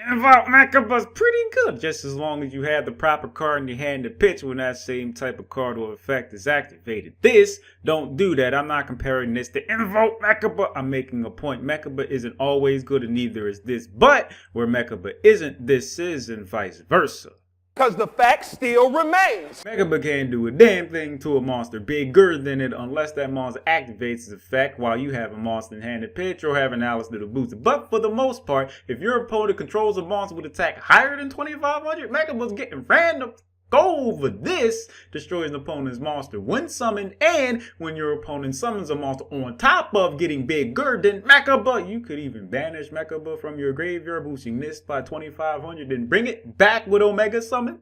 Invoked Mechaba's pretty good, just as long as you have the proper card in your hand to pitch when that same type of card or effect is activated. This don't do that. I'm not comparing this to Invoked Mechaba. I'm making a point. Mechaba isn't always good and neither is this. But where Mechaba isn't, this is, and vice versa. Because the fact still remains. Mechaba can't do a damn thing to a monster bigger than it unless that monster activates its effect while you have a monster in hand to pitch or have an Alistair to boost it. But for the most part, if your opponent controls a monster with attack higher than 2500, Mechaba's getting random. Go over this destroys an opponent's monster when summoned, and when your opponent summons a monster on top of getting bigger than Mechaba, you could even banish Mechaba from your graveyard, boosting this by 2500, then bring it back with Omega Summon.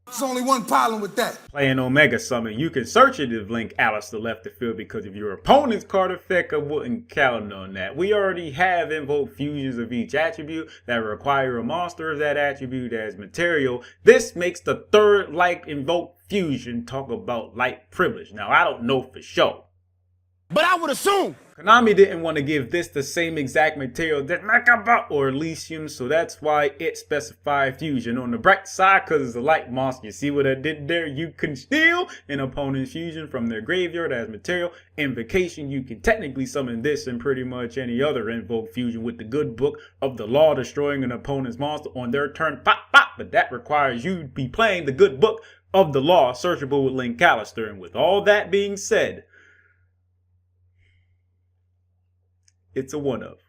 There's only one problem with that. Playing Omega Summon, you can search it if Link Alistair left the field, because if your opponent's card effect, I wouldn't count on that. We already have invoked fusions of each attribute that require a monster of that attribute as material. This makes the third like invoked fusion talk about light privilege. Now, I don't know for sure, But I would assume Konami didn't want to give this the same exact material that Mechaba or Elysium, so that's why it specified fusion. On the bright side, because it's a light monster, you see what I did there? You can steal an opponent's fusion from their graveyard as material. Invocation, you can technically summon this and pretty much any other invoke fusion with the good book of the law, destroying an opponent's monster on their turn. Pop, pop, but that requires you to be playing the good book of the law, searchable with Link Alistair. And with all that being said, it's a one-of.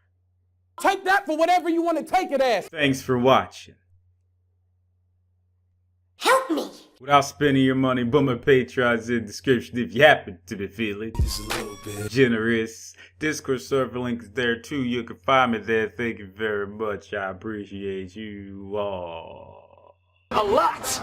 take that for whatever you want to take it as. Thanks for watching. Help me. Without spending your money, but my Patreon's in the description if you happen to be feeling Just a little bit. generous. Discord server link is there too. You can find me there. Thank you very much. I appreciate you all. A lot.